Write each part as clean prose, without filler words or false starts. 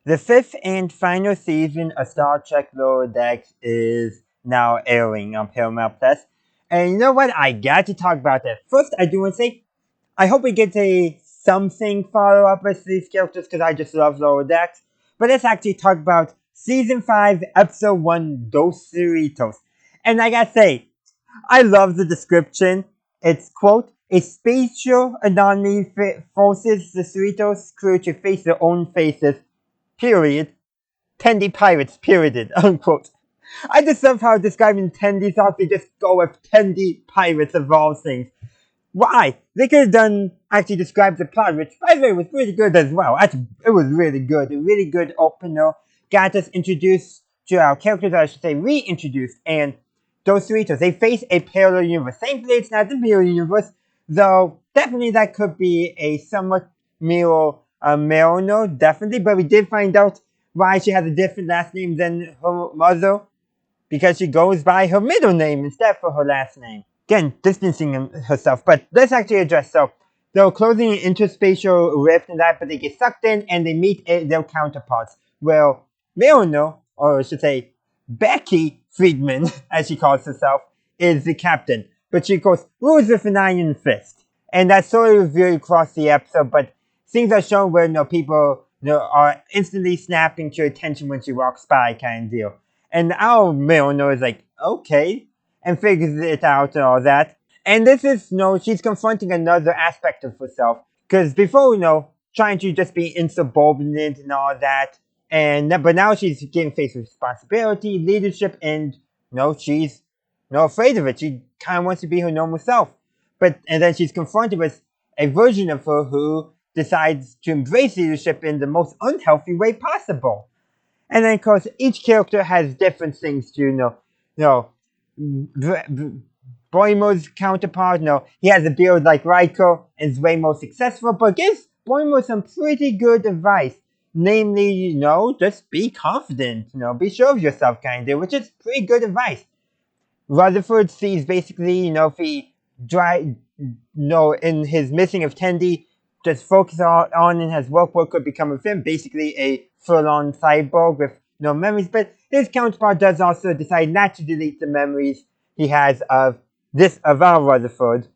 The fifth and final season of Star Trek Lower Decks is now airing on Paramount Plus. And you know what? I got to talk about that. First, I do want to say, I hope we get a something follow-up with these characters because I just love Lower Decks. But let's actually talk about Season 5, Episode 1, Dos Cerritos. And I gotta say, I love the description. It's, quote, a spatial anomaly forces the Cerritos crew to face their own faces, period. Tendi pirates, period, unquote. I just love how describing Tendi thought they just go with Tendi pirates of all things. Why? They could have done, actually described the plot, which by the way was pretty good as well. Actually, it was really good. A really good opener. Got us introduced to our characters, or I should say reintroduced, and those Cerritos, they face a parallel universe. Thankfully, it's not the mirror universe, though definitely that could be a somewhat mirror Mariner, definitely, but we did find out why she has a different last name than her mother, because she goes by her middle name instead for her last name. Again, distancing herself, but let's actually address, so they're closing an interspatial rift and that, but they get sucked in and they meet their counterparts. Well, Mariner, or I should say, Becky Freeman, as she calls herself, is the captain, but she, of course, rules with an iron fist. And that's sort of revealed across the episode, but things are shown where people are instantly snapping to attention when she walks by, kind of deal. And our Mariner is like, okay, and figures it out and all that. And this is, she's confronting another aspect of herself. Because before, trying to just be insubordinate and all that. But now she's getting faced with responsibility, leadership, and, she's not afraid of it. She kind of wants to be her normal self. And then she's confronted with a version of her who decides to embrace leadership in the most unhealthy way possible. And then, of course, each character has different things to, Boimler's counterpart, he has a beard like Riker and is way more successful, but gives Boimler some pretty good advice. Namely, just be confident, be sure of yourself, kind of, which is pretty good advice. Rutherford sees basically, if he in his missing of Tendi, just focus on and his work could become with him, basically a full-on cyborg with no memories, but his counterpart does also decide not to delete the memories he has of our Rutherford.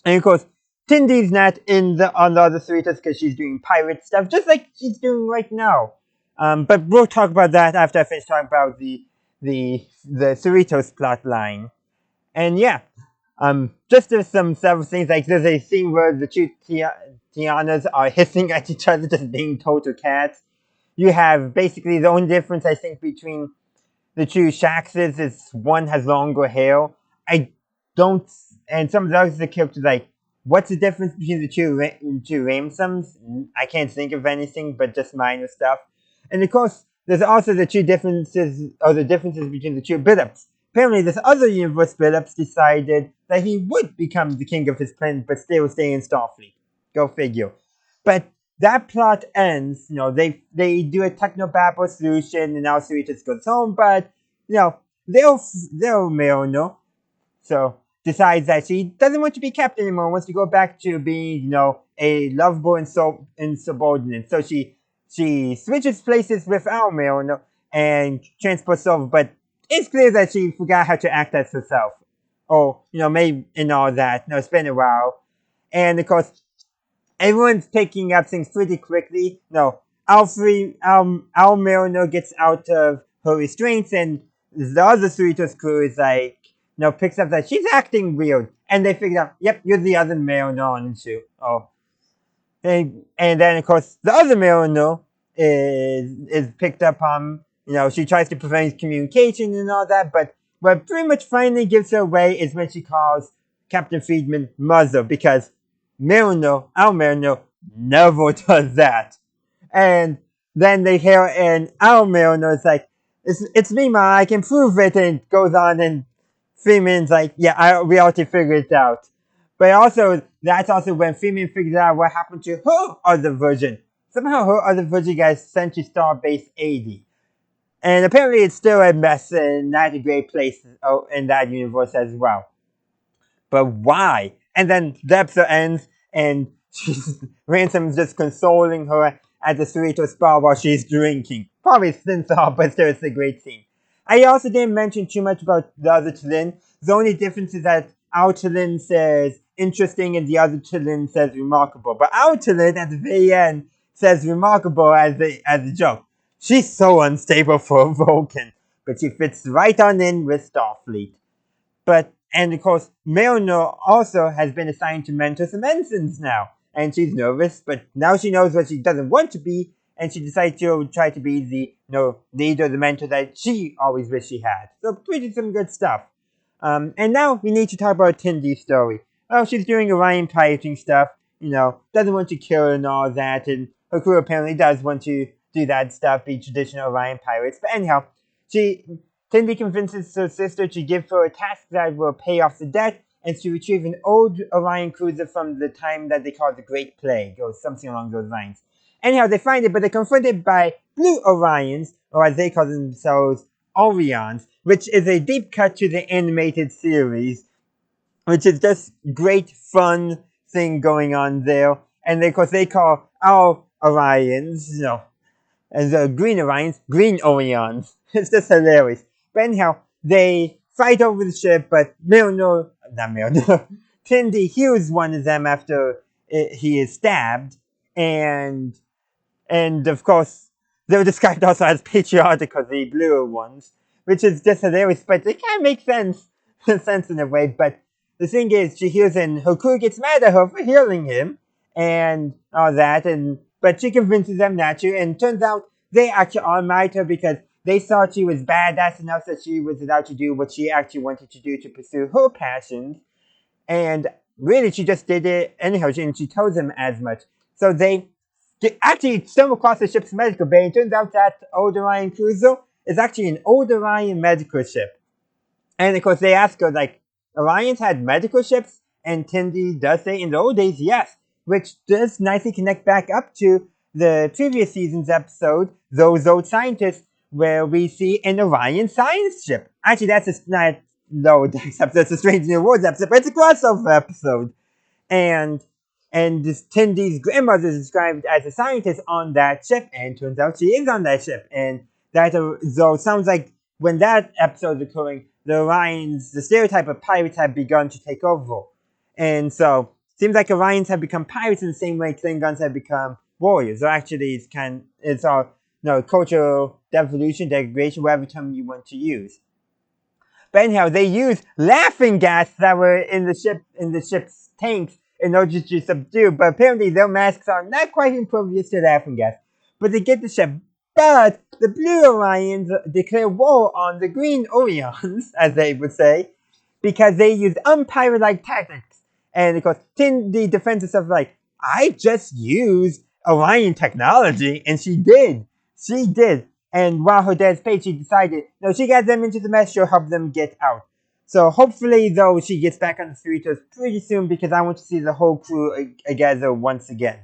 And of course, Tendi's not on the other Cerritos because she's doing pirate stuff, just like she's doing right now. But we'll talk about that after I finish talking about the Cerritos plot line. And yeah, just there's several things, like there's a scene where the two Tianas are hissing at each other, just being total cats. You have basically the only difference, I think, between the two Shaxs is one has longer hair. And some of the other characters, like, what's the difference between the two Ransoms? I can't think of anything, but just minor stuff. And of course, there's also the differences between the two Billups. Apparently, this other universe Billups decided that he would become the king of his planet, but still stay in Starfleet. Go figure. But that plot ends, they do a technobabble solution, and now Cerritos goes home, but, they'll Mariner, so decides that she doesn't want to be kept anymore, wants to go back to being, a lovable and subordinate. So she switches places with our Mariner and transports over, but it's clear that she forgot how to act as herself. Or, maybe in all that. It's been a while. And of course, everyone's picking up things pretty quickly. Our Mariner gets out of her restraints, and the other Cerritos crew is like, picks up that she's acting weird. And they figure out, yep, you're the other Mariner, aren't you? Oh. And then, of course, the other Mariner is picked up on, she tries to prevent communication and all that, but what pretty much finally gives her away is when she calls Captain Freeman mother, because our Mariner, never does that. And then they hear, and our Mariner is like, it's me, Ma, I can prove it, and it goes on, and Freeman's like, yeah, we already figured it out. But that's also when Freeman figures out what happened to her other version. Somehow her other version got sent to Starbase 80. And apparently it's still a mess and not a great place in that universe as well. But why? And then the episode ends, and Ransom's just consoling her at the Cerritos bar while she's drinking. Probably since all, but still it's a great scene. I also didn't mention too much about the other Chilin. The only difference is that our Chilin says interesting and the other Chilin says remarkable. But our Chilin at the very end says remarkable as a joke. She's so unstable for a Vulcan, but she fits right on in with Starfleet. And of course, Milner also has been assigned to mentor some ensigns now. And she's nervous, but now she knows what she doesn't want to be, and she decides to try to be the leader, the mentor that she always wished she had. So pretty some good stuff. And now we need to talk about Tendi's story. Well, she's doing Orion pirating stuff, doesn't want to kill and all that, and her crew apparently does want to do that stuff, be traditional Orion pirates. But anyhow, Tendi convinces her sister to give her a task that will pay off the debt, and to retrieve an old Orion cruiser from the time that they call the Great Plague, or something along those lines. Anyhow, they find it, but they're confronted by blue Orions, or as they call themselves, Orions, which is a deep cut to the animated series, which is just great fun thing going on there. And of course they call our Orions, as green Orions, green Orions. It's just hilarious. But anyhow, they fight over the ship, but Tendi heals one of them after he is stabbed, and of course, they were described also as patriotic, the bluer ones, which is just hilarious, but it kind of makes sense in a way. But the thing is, she heals and her crew gets mad at her for healing him, and all that, but she convinces them not to, and turns out they actually all married her because they thought she was badass enough that she was allowed to do what she actually wanted to do to pursue her passions, and really she just did it anyhow, and she told them as much. So they actually stumble across the ship's medical bay, and turns out that old Orion cruiser is actually an old Orion medical ship. And of course they ask her, Orions had medical ships? And Tendi does say in the old days, yes, which does nicely connect back up to the previous season's episode, Those Old Scientists, where we see an Orion science ship. Actually, that's not Dex episode, it's a Strange New Worlds episode, but it's a crossover episode. And this Tendi's grandmother is described as a scientist on that ship, and turns out she is on that ship. And that sounds like when that episode is occurring, the Orions, the stereotype of pirates, have begun to take over. And so, seems like Orions have become pirates in the same way Klingons have become warriors. Or actually, it's all cultural devolution, degradation, whatever term you want to use. But anyhow, they use laughing gas that were in the ship's tanks in order to subdue. But apparently, their masks are not quite impervious to laughing gas. But they get the ship. But the blue Orions declare war on the green Orions, as they would say, because they use unpirate-like tactics. And of course, Tendi defends herself I just used Orion technology, and she did. She did. And while her dad's paid, she decided, she got them into the mess, she'll help them get out. So hopefully, though, she gets back on the Cerritos pretty soon, because I want to see the whole crew together once again.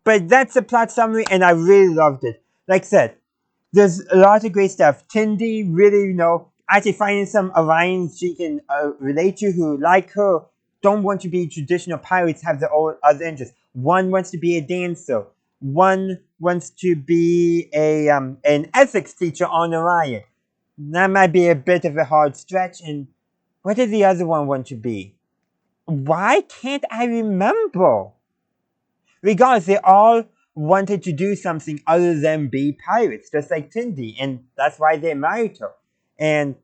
But that's the plot summary, and I really loved it. Like I said, there's a lot of great stuff. Tendi really, actually finding some Orions she can relate to who, like her, don't want to be traditional pirates, have their own other interests. One wants to be a dancer. One wants to be an ethics teacher on Orion. That might be a bit of a hard stretch. And what did the other one want to be? Why can't I remember? Regardless, they all wanted to do something other than be pirates, just like Tendi, and that's why they married her. And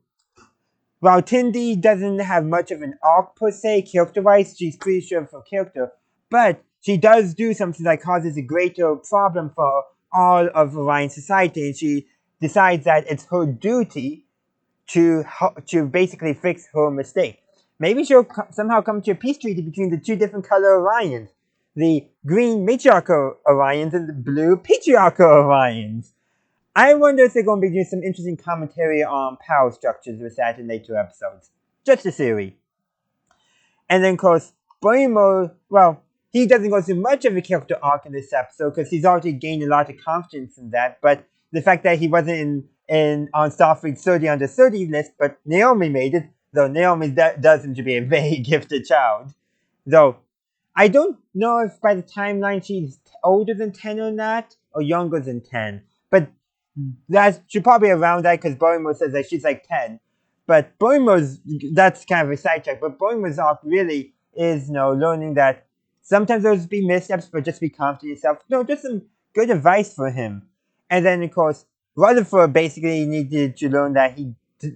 while Tendi doesn't have much of an arc per se, character-wise, she's pretty sure of her character, but she does do something that causes a greater problem for all of Orion society, and she decides that it's her duty to basically fix her mistake. Maybe she'll somehow come to a peace treaty between the two different color Orions. The green matriarchal Orions and the blue patriarchal Orions. I wonder if they're going to be doing some interesting commentary on power structures with that in later episodes. Just a theory. And then, of course, Boimler, he doesn't go through much of a character arc in this episode because he's already gained a lot of confidence in that. But the fact that he wasn't on Starfleet's 30 under 30 list, but Naomi made it, though Naomi does seem to be a very gifted child. Though, I don't know if by the timeline she's older than 10 or not, or younger than 10. But that's she's probably around that because Boimler says that she's like 10. But Boimler's, that's kind of a sidetrack, but Boimler's arc really is, learning that sometimes there'll be missteps, but just be confident in yourself. No, just some good advice for him. And then, of course, Rutherford basically needed to learn that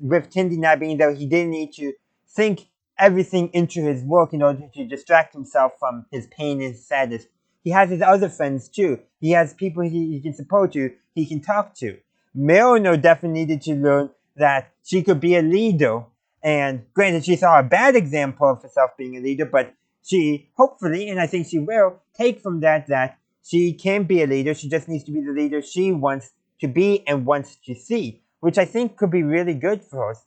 with Tendi not being there, he didn't need to think everything into his work in order to distract himself from his pain and his sadness. He has his other friends too. He has people he can support to, he can talk to. Milner definitely needed to learn that she could be a leader. And granted, she saw a bad example of herself being a leader, but she hopefully, and I think she will, take from that she can be a leader. She just needs to be the leader she wants to be and wants to see, which I think could be really good for us.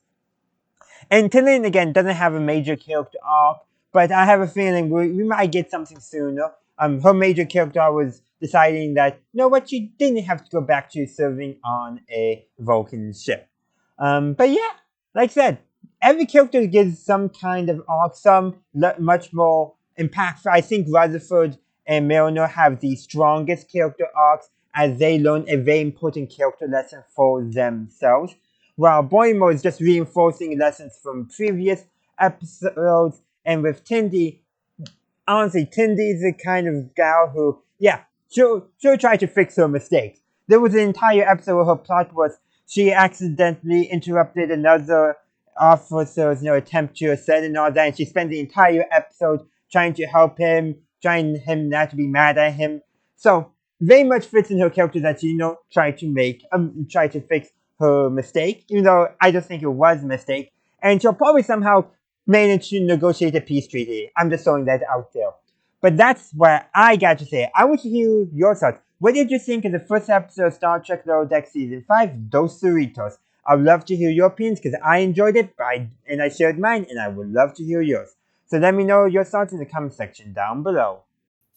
And Gillian, again, doesn't have a major character arc, but I have a feeling we might get something sooner. Her major character arc was deciding that, you know what, she didn't have to go back to serving on a Vulcan ship. But yeah, like I said, every character gives some kind of arc, some much more impactful. I think Rutherford and Milner have the strongest character arcs as they learn a very important character lesson for themselves, while Boimler is just reinforcing lessons from previous episodes. And with Tendi, honestly, Tendi is the kind of gal who, yeah, she'll try to fix her mistakes. There was an entire episode where her plot was she accidentally interrupted another officer's attempt to ascend and all that, and she spent the entire episode trying to help him, trying him not to be mad at him. So very much fits in her character that she try to fix her mistake, even though I just think it was a mistake, and she'll probably somehow manage to negotiate a peace treaty. I'm just throwing that out there. But that's what I got to say. I want to hear your thoughts. What did you think of the first episode of Star Trek Lower Deck Season 5, Dos Cerritos? I'd love to hear your opinions because I enjoyed it, and I shared mine, and I would love to hear yours. So let me know your thoughts in the comment section down below.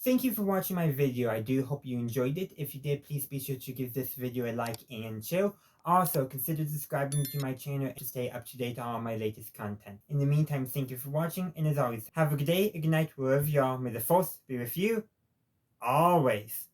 Thank you for watching my video. I do hope you enjoyed it. If you did, please be sure to give this video a like and share. Also, consider subscribing to my channel to stay up to date on all my latest content. In the meantime, thank you for watching, and as always, have a good day, a good night, wherever you are. May the force be with you, always.